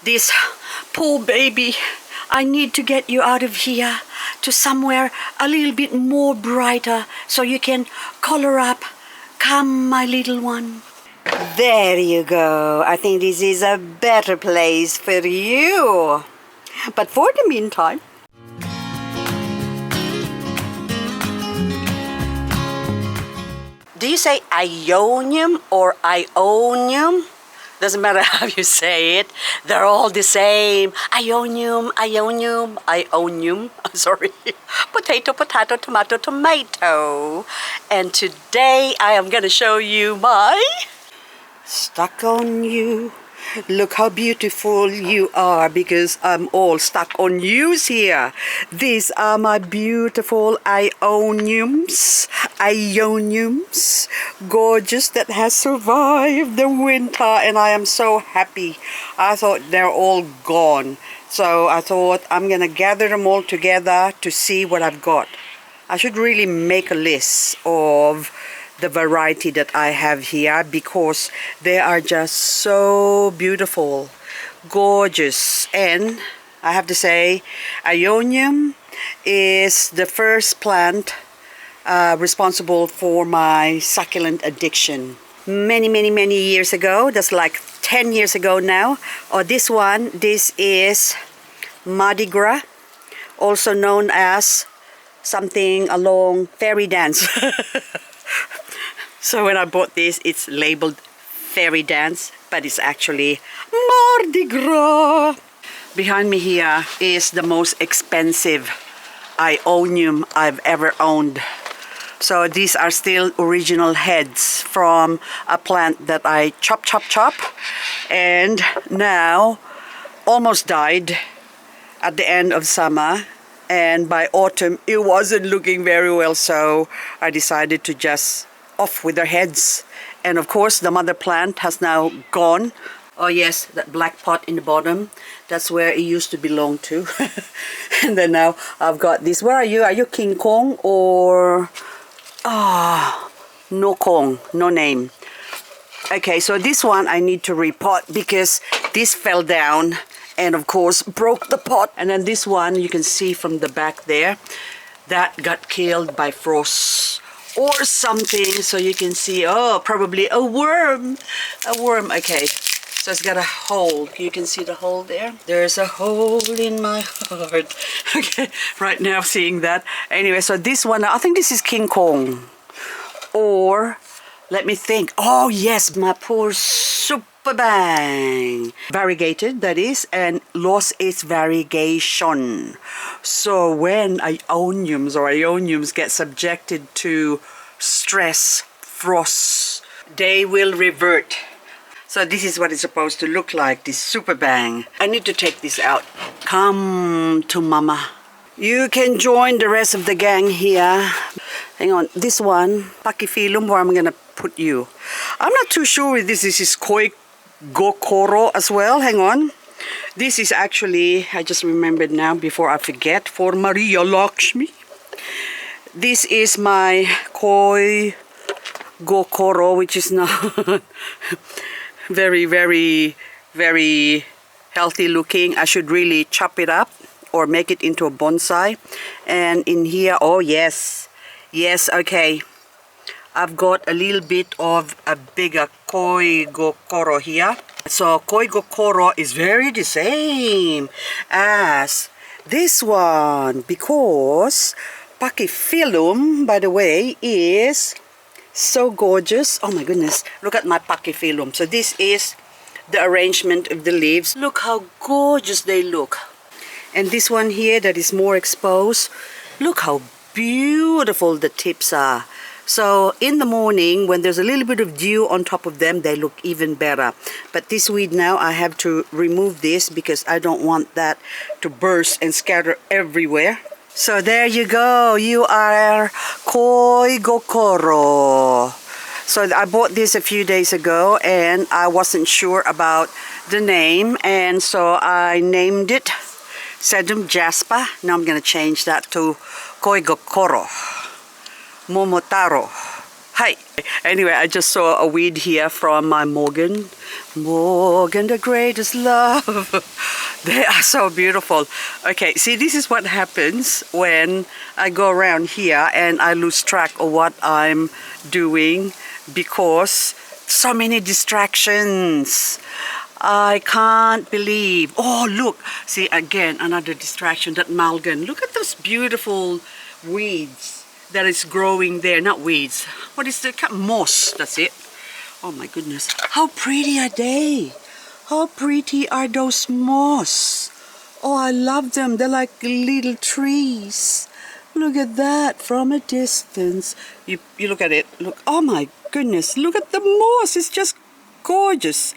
This poor baby, I need to get you out of here to somewhere a little bit more brighter so you can color up. Come, my little one. There you go. I think this is a better place for you. But for the meantime, do you say Aeonium or Aeonium? Doesn't matter how you say it. They're all the same. Aeonium, Aeonium, Aeonium. I'm sorry. Potato, potato, tomato, tomato. And today I am going to show you my Stuck on You. Look how beautiful you are because I'm all stuck on yous here. These are my beautiful Aeoniums. Aeoniums. Gorgeous, that has survived the winter, and I am so happy. I thought they're all gone. So I thought I'm gonna gather them all together to see what I've got. I should really make a list of the variety that I have here because they are just so beautiful, gorgeous. And I have to say, Aeonium is the first plant responsible for my succulent addiction. Many years ago, that's like 10 years ago now. This is Mardi Gras, also known as something along fairy dance. So when I bought this, it's labeled fairy dance, but it's actually Mardi Gras. Behind me here is the most expensive Aeonium I've ever owned. So these are still original heads from a plant that I chop, and now almost died at the end of summer. And by autumn, it wasn't looking very well, so I decided to just off with their heads. And of course the mother plant has now gone. Oh yes, that black pot in the bottom, that's where it used to belong to. And then now I've got this. Where are you? Are you King Kong or no Kong, no name? Okay, so this one I need to repot because this fell down and of course broke the pot. And then this one, you can see from the back there, that got killed by frost or something. So you can see, oh, probably a worm. Okay, so it's got a hole. You can see the hole there. There's a hole in my heart. Okay, right now seeing that. Anyway, so this one, I think this is King Kong. Or, let me think. Oh yes, my poor Superbang. Variegated, that is, and lost its variegation. So when Aeoniums get subjected to stress, frost, they will revert. So this is what it's supposed to look like, this Superbang. I need to take this out. Come to mama. You can join the rest of the gang here. Hang on, this one, Pachyphyllum, where I'm gonna put you. I'm not too sure if this is Koi Gokoro as well. Hang on. This is actually, I just remembered now before I forget, for Maria Lakshmi. This is my Koi Gokoro, which is not very healthy looking. I should really chop it up or make it into a bonsai. And in here, oh yes, okay, I've got a little bit of a bigger Koi Gokoro here. So Koi Gokoro is very the same as this one because Pachyphyllum, by the way, is so gorgeous. Oh my goodness, look at my Pachyphyllum. So this is the arrangement of the leaves. Look how gorgeous they look. And this one here that is more exposed, look how beautiful the tips are. So in the morning, when there's a little bit of dew on top of them, they look even better. But this weed now, I have to remove this because I don't want that to burst and scatter everywhere. So there you go. You are Koi Gokoro. So I bought this a few days ago and I wasn't sure about the name. And so I named it Sedum Jasper. Now I'm going to change that to Koi Gokoro. Momotaro. Hi. Anyway, I just saw a weed here from my Morgan. Morgan, the greatest love. They are so beautiful. Okay, see, this is what happens when I go around here and I lose track of what I'm doing because so many distractions. I can't believe. Oh, look. See, again, another distraction, that Malgan. Look at those beautiful weeds that is growing there. Not weeds. What is the moss? That's it. Oh my goodness. How pretty are they? How pretty are those moss? Oh, I love them. They're like little trees. Look at that from a distance. You look at it. Look. Oh my goodness. Look at the moss. It's just gorgeous.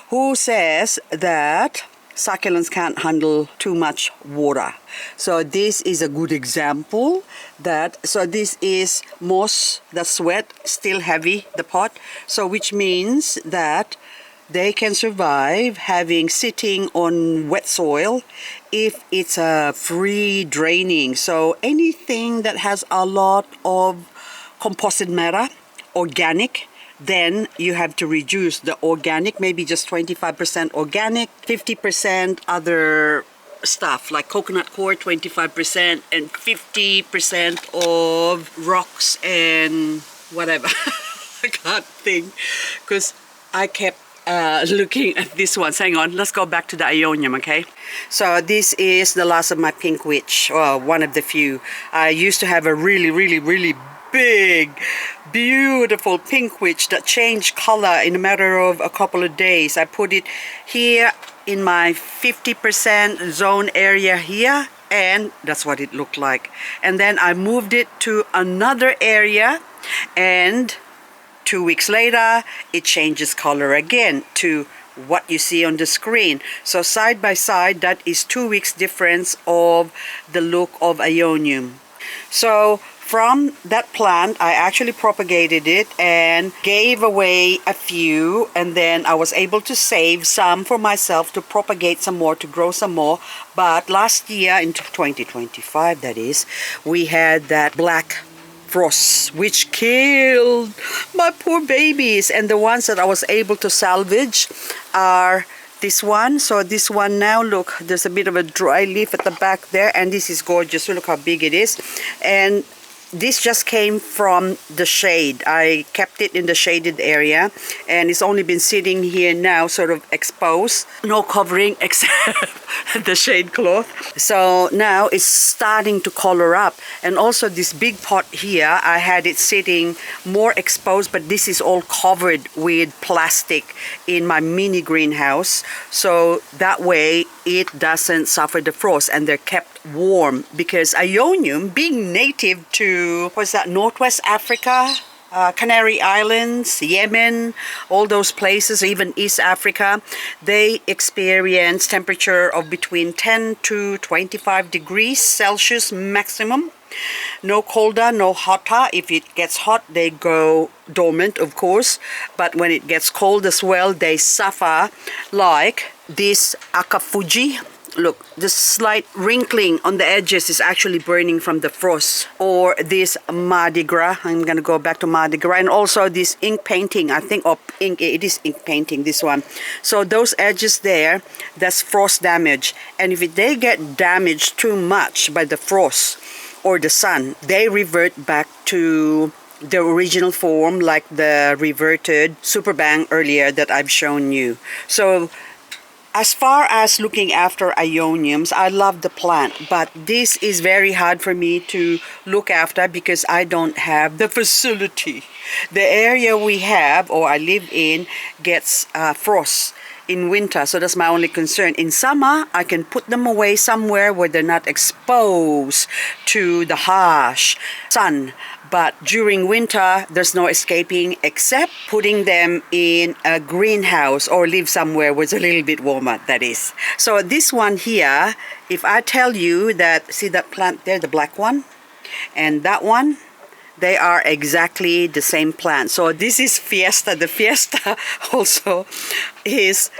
Who says that succulents can't handle too much water? So this is a good example that, so this is moss that's wet, still heavy, the pot. So which means that they can survive sitting on wet soil if it's a free draining. So anything that has a lot of composite matter, organic, then you have to reduce the organic, maybe just 25% organic, 50% other stuff like coconut coir, 25%, and 50% of rocks and whatever. I can't think because I kept looking at this one. Hang on, let's go back to the Aeonium, okay? So this is the last of my pink witch, well, one of the few. I used to have a really big, beautiful pink witch that changed color in a matter of a couple of days. I put it here in my 50% zone area here, and that's what it looked like. And then I moved it to another area, and 2 weeks later it changes color again to what you see on the screen. So side by side, that is 2 weeks difference of the look of Aeonium. So from that plant, I actually propagated it and gave away a few, and then I was able to save some for myself to propagate some more, to grow some more. But last year, in 2025 that is, we had that black frost which killed my poor babies, and the ones that I was able to salvage are this one. So this one now, look, there's a bit of a dry leaf at the back there, and this is gorgeous. So look how big it is. And this just came from the shade. I kept it in the shaded area, and it's only been sitting here now, sort of exposed, no covering except the shade cloth. So now it's starting to color up. And also this big pot here, I had it sitting more exposed, but this is all covered with plastic in my mini greenhouse, so that way it doesn't suffer the frost, and they're kept warm, because Aeonium, being native to, what's that, Northwest Africa, Canary Islands, Yemen, all those places, even East Africa, they experience temperature of between 10 to 25 degrees Celsius maximum. No colder, no hotter. If it gets hot, they go dormant, of course, but when it gets cold as well, they suffer, like this akafuji. Look, the slight wrinkling on the edges is actually burning from the frost. Or this Mardi Gras. I'm going to go back to Mardi Gras. And also this ink painting, I think, or ink, it is ink painting, this one. So those edges there, that's frost damage. And if they get damaged too much by the frost or the sun, they revert back to the original form, like the reverted Superbang earlier that I've shown you. So as far as looking after Aeoniums, I love the plant, but this is very hard for me to look after because I don't have the facility. The area we have, or I live in, gets frost in winter, so that's my only concern. In summer, I can put them away somewhere where they're not exposed to the harsh sun. But during winter, there's no escaping except putting them in a greenhouse or live somewhere where it's a little bit warmer, that is. So this one here, if I tell you that, see that plant there, the black one, and that one, they are exactly the same plant. So this is Fiesta. The Fiesta also is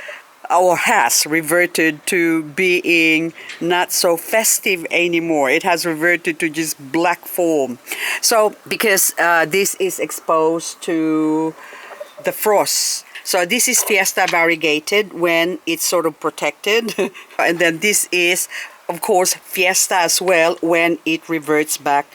or has reverted to being not so festive anymore. It has reverted to just black form. So because this is exposed to the frost. So this is Fiesta variegated when it's sort of protected. And then this is, of course, Fiesta as well when it reverts back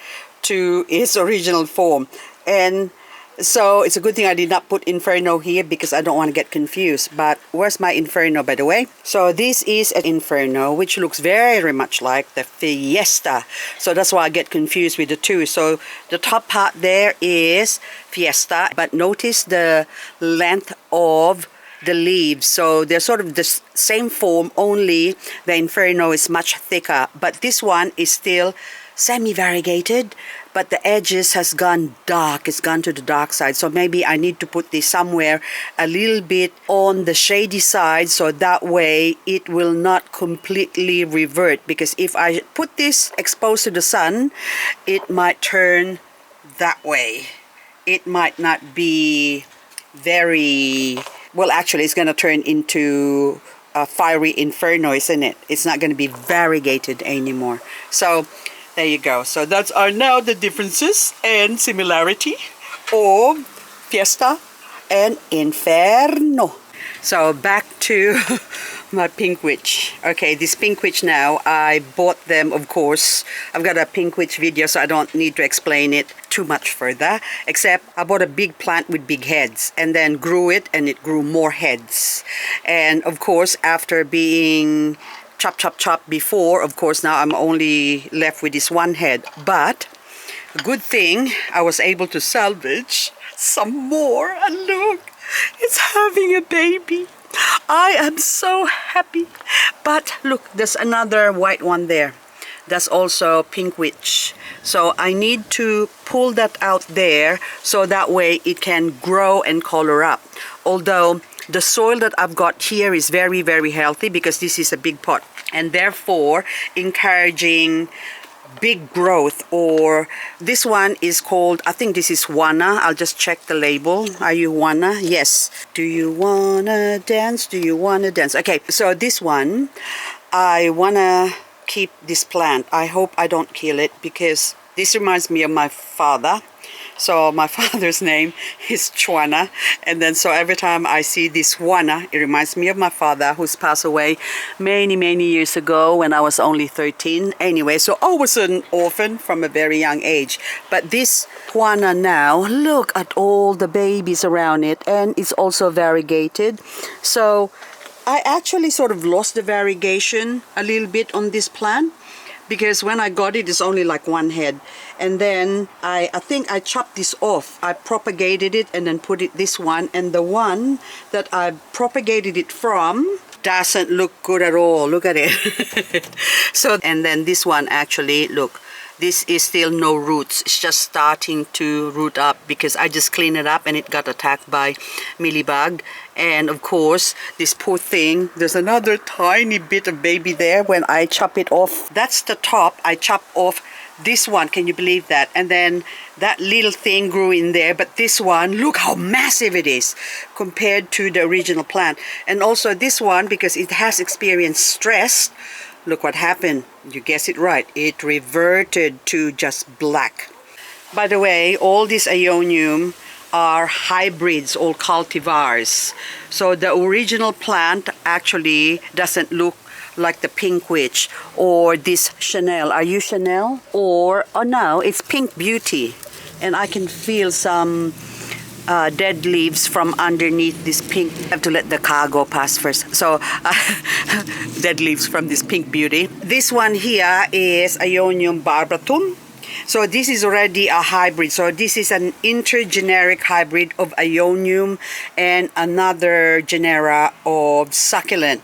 to its original form. And so it's a good thing I did not put Inferno here because I don't want to get confused. But where's my Inferno, by the way? So this is an Inferno, which looks very much like the Fiesta. So that's why I get confused with the two. So the top part there is Fiesta, but notice the length of the leaves. So they're sort of the same form, only the Inferno is much thicker. But this one is still semi-variegated, but the edges has gone dark. It's gone to the dark side. So maybe I need to put this somewhere a little bit on the shady side, so that way it will not completely revert. Because if I put this exposed to the sun, it might turn that way. It might not be very... Well, actually, it's going to turn into a fiery Inferno, isn't it? It's not going to be variegated anymore. So there you go. So that are now the differences and similarity of Fiesta and Inferno. So back to my pink witch. Okay, this pink witch now, I bought them, of course. I've got a pink witch video, so I don't need to explain it too much further, except I bought a big plant with big heads and then grew it, and it grew more heads. And of course, after being chop before, of course now I'm only left with this one head. But good thing I was able to salvage some more, and look, it's having a baby. I am so happy. But look, there's another white one there. That's also pink witch. So I need to pull that out there so that way it can grow and color up. Although the soil that I've got here is very healthy because this is a big pot, and therefore encouraging big growth. Or this one is called, I think this is Huana. I'll just check the label. Are you Huana? Yes. Do you wanna dance? Do you wanna dance? Okay, so this one, I wanna keep this plant. I hope I don't kill it because this reminds me of my father. So my father's name is Huana, and then so every time I see this Huana, it reminds me of my father, who's passed away many years ago when I was only 13. Anyway, so I was an orphan from a very young age. But this Huana now, look at all the babies around it, and it's also variegated. So I actually sort of lost the variegation a little bit on this plant, because when I got it, it's only like one head. And then I think I chopped this off. I propagated it and then put it this one. And the one that I propagated it from doesn't look good at all. Look at it. So, and then this one actually, look, this is still no roots. It's just starting to root up because I just cleaned it up and it got attacked by mealybug. And of course, this poor thing, there's another tiny bit of baby there when I chop it off. That's the top. I chopped off this one. Can you believe that? And then that little thing grew in there. But this one, look how massive it is compared to the original plant. And also this one, because it has experienced stress, look what happened. You guessed it right. It reverted to just black. By the way, all these Aeonium are hybrids, all cultivars. So the original plant actually doesn't look like the pink witch or this Chanel. Are you Chanel? Or, oh no, it's Pink Beauty. And I can feel some dead leaves from underneath this pink. I have to let the car go past first. So dead leaves from this Pink Beauty. This one here is Aeonium barbatum. So this is already a hybrid. So this is an intergeneric hybrid of Aeonium and another genera of Succulent.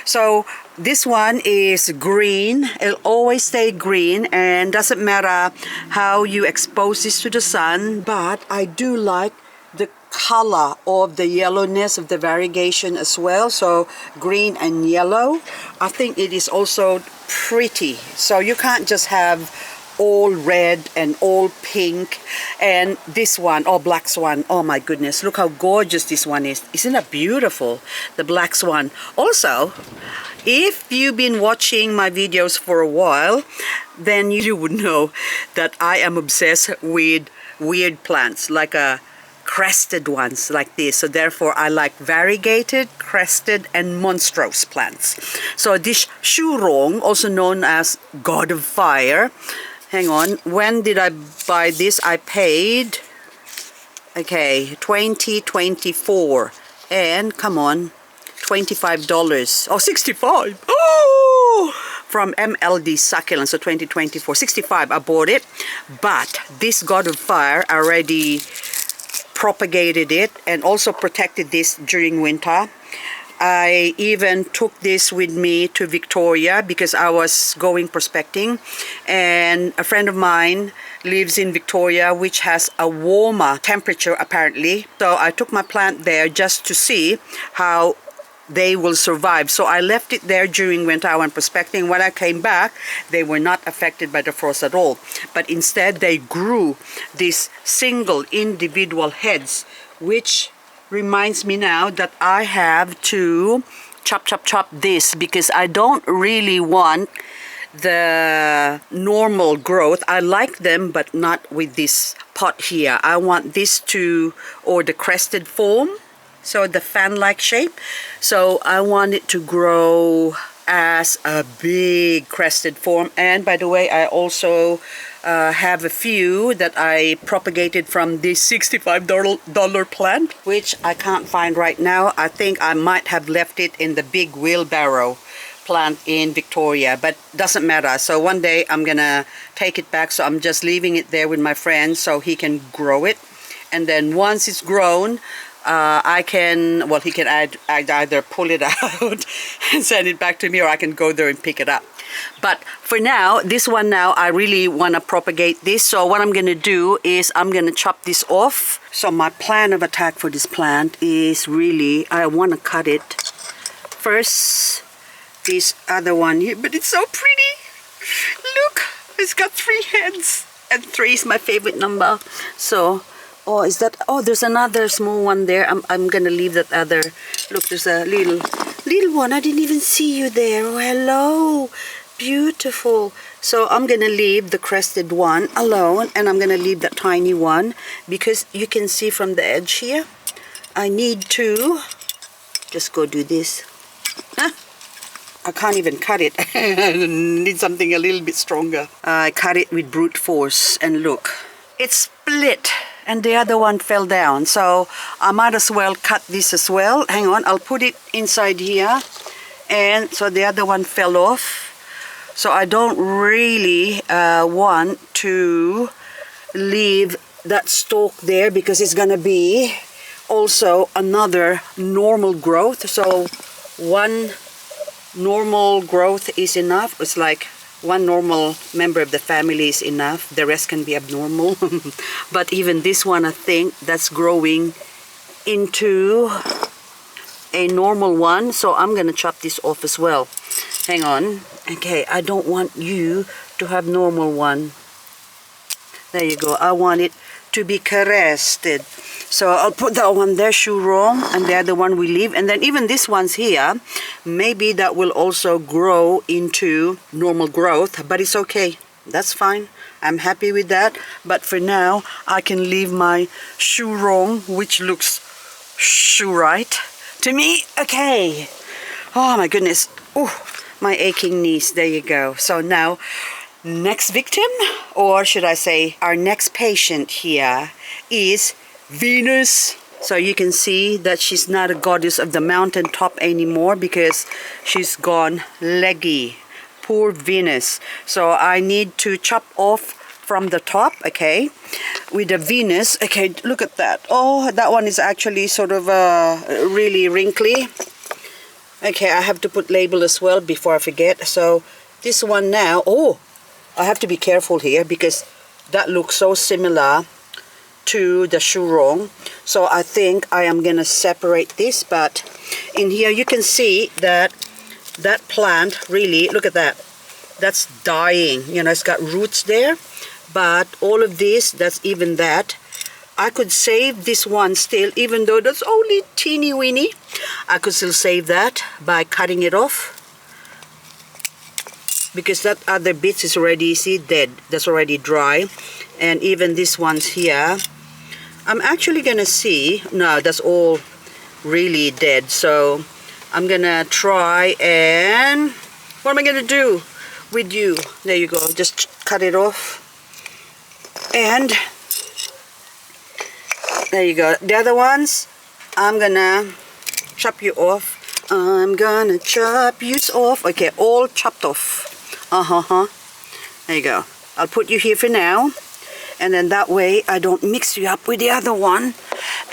So this one is green. It'll always stay green, and doesn't matter how you expose this to the sun. But I do like the color of the yellowness of the variegation as well. So green and yellow. I think it is also pretty. So you can't just have all red and all pink. And this one, oh, black swan, oh my goodness, look how gorgeous this one is. Isn't that beautiful? The black swan. Also, if you've been watching my videos for a while, then you would know that I am obsessed with weird plants, like crested ones like this. So therefore I like variegated, crested and monstrous plants. So this Shurong, also known as God of Fire, hang on, when did I buy this? I paid, okay, 2024, and come on, $25. Oh, 65. Oh, from MLD Succulent. So 2024, 65. I bought it, but this God of Fire already propagated it and also protected this during winter. I even took this with me to Victoria because I was going prospecting, and a friend of mine lives in Victoria, which has a warmer temperature apparently. So I took my plant there just to see how they will survive. So I left it there during winter. I went prospecting. When I came back, they were not affected by the frost at all, but instead they grew these single individual heads, which reminds me now that I have to chop this because I don't really want the normal growth. I like them, but not with this pot here. I want this to, or the crested form, so the fan-like shape. So I want it to grow as a big crested form. And by the way, I also have a few that I propagated from this $65 plant, which I can't find right now. I think I might have left it in the big wheelbarrow plant in Victoria, but doesn't matter. So one day I'm gonna take it back, so I'm just leaving it there with my friend so he can grow it. And then once it's grown, I can, well, he can either pull it out and send it back to me, or I can go there and pick it up. But for now, this one now, I really want to propagate this. So what I'm going to do is I'm going to chop this off. So my plan of attack for this plant is really, I want to cut it. First, this other one here, but it's so pretty. Look, it's got 3 heads, and 3 is my favorite number. So, oh, is that, oh, there's another small one there. I'm gonna leave that other. Look, there's a little one. I didn't even see you there. Oh, hello, beautiful. So I'm gonna leave the crested one alone, and I'm gonna leave that tiny one because you can see from the edge here, I need to just go do this. Huh? I can't even cut it. Need something a little bit stronger. I cut it with brute force, and look, it's split. And the other one fell down, so I might as well cut this as well. Hang on, I'll put it inside here. And so the other one fell off. So I don't really want to leave that stalk there because it's gonna be also another normal growth. So one normal growth is enough. It's like one normal member of the family is enough. The rest can be abnormal. But even this one, I think that's growing into a normal one. So I'm gonna chop this off as well. Hang on. Okay, I don't want you to have normal one. There you go. I want it to be crested. So I'll put that one there, Shurong, and the other one we leave. And then even this one's here, maybe that will also grow into normal growth, but it's okay. That's fine. I'm happy with that. But for now, I can leave my Shurong, which looks shoe-right to me. Okay. Oh my goodness. Oh, my aching knees. There you go. So now, next victim, or should I say our next patient here, is Venus. So you can see that she's not a goddess of the mountaintop anymore because she's gone leggy. Poor Venus. So I need to chop off from the top, okay, with the Venus. Okay, look at that. Oh, that one is actually sort of really wrinkly. Okay, I have to put label as well before I forget. So this one now, oh, I have to be careful here because that looks so similar to the Shurong. So I think I am gonna separate this, but in here you can see that that plant really, look at that, that's dying. You know, it's got roots there. But all of this, that's even that. I could save this one still, even though that's only teeny weeny. I could still save that by cutting it off. Because that other bit is already, see, dead. That's already dry. And even this one's here. I'm actually gonna see, no, that's all really dead. So I'm gonna try and, what am I gonna do with you? There you go, just cut it off. And there you go. The other ones, I'm gonna chop you off. I'm gonna chop you off. Okay, all chopped off. There you go. I'll put you here for now. And then that way I don't mix you up with the other one.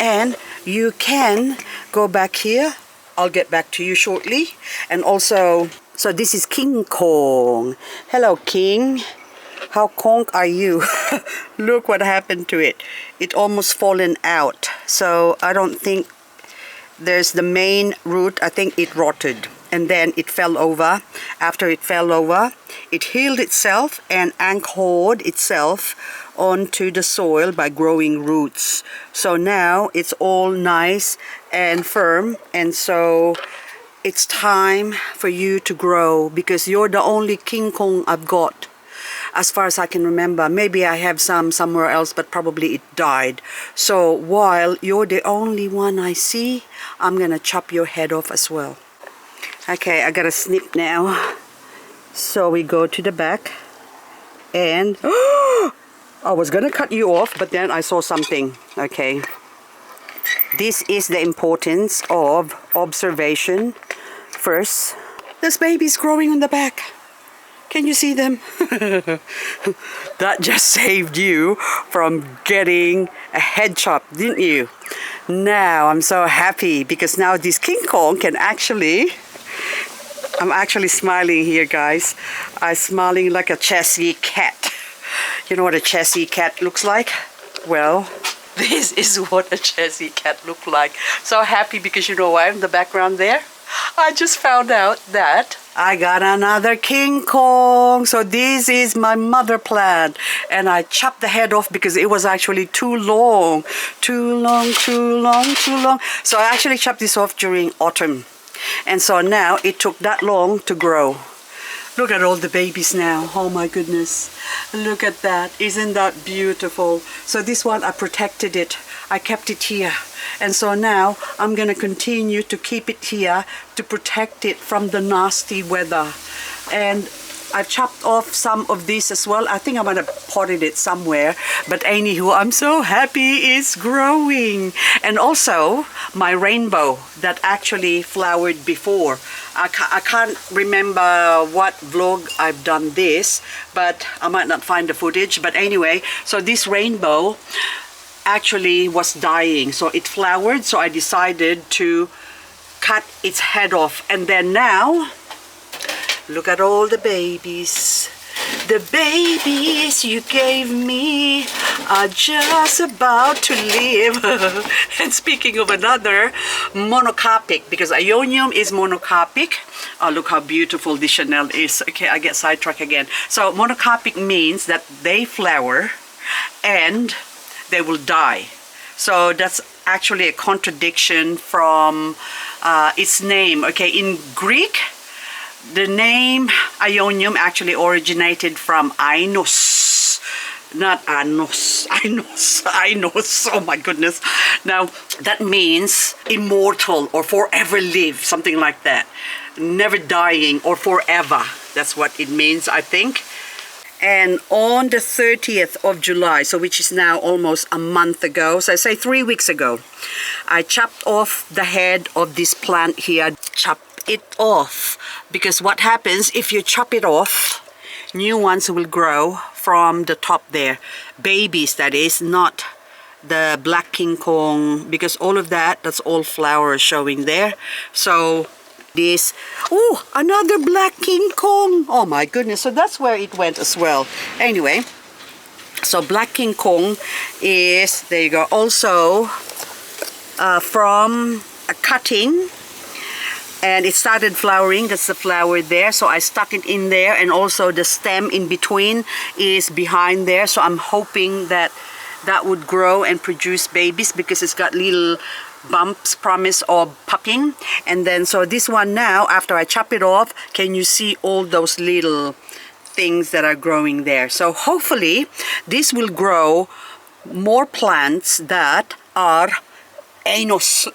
And you can go back here. I'll get back to you shortly. And also, so this is King Kong. Hello, King. How Kong are you? Look what happened to it. It almost fallen out. So I don't think there's the main root. I think it rotted. And then it fell over. After it fell over, it healed itself and anchored itself onto the soil by growing roots. So now it's all nice and firm. And so it's time for you to grow because you're the only King Kong I've got. As far as I can remember, maybe I have some somewhere else, but probably it died. So while you're the only one I see, I'm gonna chop your head off as well. Okay, I gotta snip now. So we go to the back and I was gonna cut you off, but then I saw something. Okay, this is the importance of observation. First, this baby's growing on the back. Can you see them? That just saved you from getting a head chop, didn't you? Now I'm so happy because now this King Kong can actually, I'm actually smiling here, guys. I'm smiling like a chessy cat. You know what a chessy cat looks like? Well, this is what a chessy cat looks like. So happy because you know why in the background there? I just found out that I got another King Kong. So this is my mother plant. And I chopped the head off because it was actually too long. Too long. So I actually chopped this off during autumn. And so now it took that long to grow. Look at all the babies now. Oh my goodness. Look at that. Isn't that beautiful? So this one, I protected it. I kept it here. And so now I'm going to continue to keep it here to protect it from the nasty weather. And I've chopped off some of this as well. I think I'm going to potted it somewhere. But anywho, I'm so happy it's growing. And also my rainbow that actually flowered before. I can't remember what vlog I've done this, but I might not find the footage. But anyway, so this rainbow actually was dying, so it flowered, so I decided to cut its head off. And then now look at all the babies. The babies you gave me are just about to live. And speaking of another, monocarpic, because Aeonium is monocarpic. Oh, look how beautiful this Chanel is. Okay, I get sidetracked again. So monocarpic means that they flower and they will die. So that's actually a contradiction from its name. Okay, in Greek, the name Aeonium actually originated from Ainos, not Anos. Ainos. Oh my goodness. Now that means immortal or forever live, something like that. Never dying or forever. That's what it means, I think. And on the 30th of July, so which is now almost a month ago, so I say 3 weeks ago, I chopped off the head of this plant here. Chopped it off because what happens if you chop it off, new ones will grow from the top there. Babies, that is, not the black King Kong, because all of that's all flowers showing there. So this, oh, another black King Kong. Oh my goodness, so that's where it went as well. Anyway, so black King Kong is, there you go, also from a cutting and it started flowering. That's the flower there, so I stuck it in there, and also the stem in between is behind there, so I'm hoping that that would grow and produce babies because it's got little bumps promise of popping. And then so this one now, after I chop it off, can you see all those little things that are growing there? So hopefully this will grow more plants that are Aenos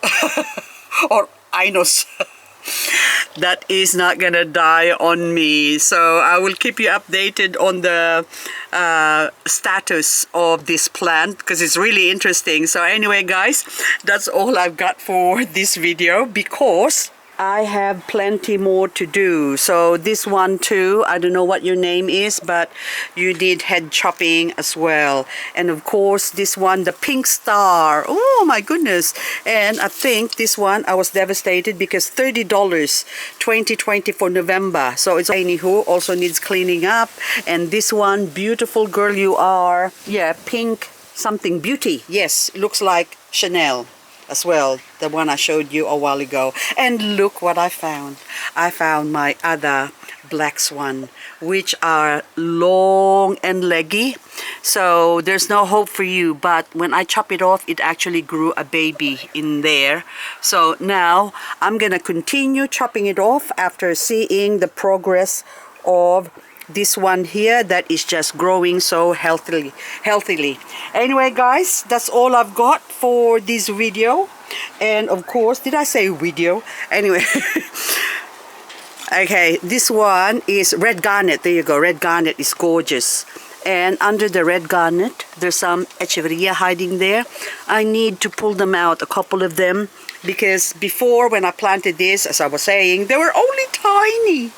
or Ainos that is not gonna die on me. So I will keep you updated on the status of this plant because it's really interesting. So anyway guys, that's all I've got for this video because I have plenty more to do. So this one too, I don't know what your name is, but you did head chopping as well. And of course this one, the pink star, oh my goodness. And I think this one I was devastated because $30 2020 for November. So it's anywho, also needs cleaning up. And this one, beautiful girl you are, yeah, pink something beauty, yes, looks like Chanel as well, the one I showed you a while ago. And look what I found. I found my other black swan, which are long and leggy. So there's no hope for you, but when I chop it off, it actually grew a baby in there. So now I'm gonna continue chopping it off after seeing the progress of this one here that is just growing so healthily. Anyway guys, that's all I've got for this video. And of course, did I say video? Anyway okay, this one is red garnet. There you go, red garnet is gorgeous. And under the red garnet there's some echeveria hiding there. I need to pull them out, a couple of them, because before when I planted this, as I was saying, they were only tiny.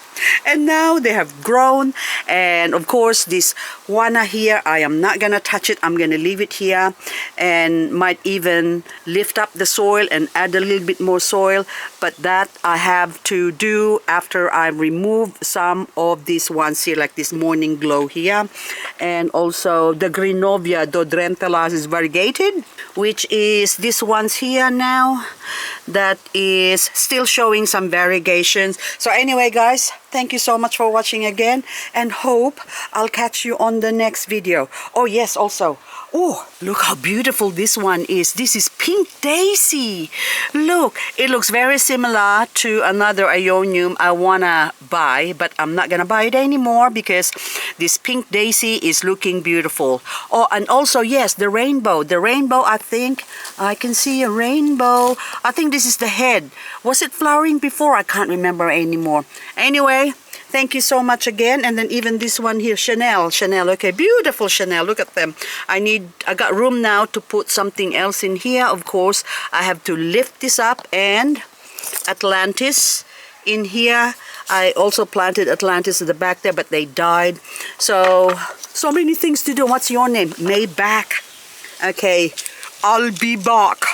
And now they have grown. And of course this Huana here, I am not gonna touch it. I'm gonna leave it here and might even lift up the soil and add a little bit more soil, but that I have to do after I remove some of these ones here, like this morning glow here. And also the Grinovia dodrentelas is variegated, which is this ones here now that is still showing some variegations. So anyway guys, thank you so much for watching again, and hope I'll catch you on the next video. Oh yes, also, oh, look how beautiful this one is. This is Pink Daisy. Look, it looks very similar to another Aeonium I wanna buy, but I'm not gonna buy it anymore because this Pink Daisy is looking beautiful. Oh, and also, yes, the rainbow. The rainbow, I think I can see a rainbow. I think this is the head. Was it flowering before? I can't remember anymore. Anyway, thank you so much again. And then even this one here, Chanel, okay, beautiful Chanel, look at them. I got room now to put something else in here. Of course, I have to lift this up, and Atlantis in here. I also planted Atlantis at the back there, but they died. So many things to do. What's your name? Mayback. Okay, I'll be back.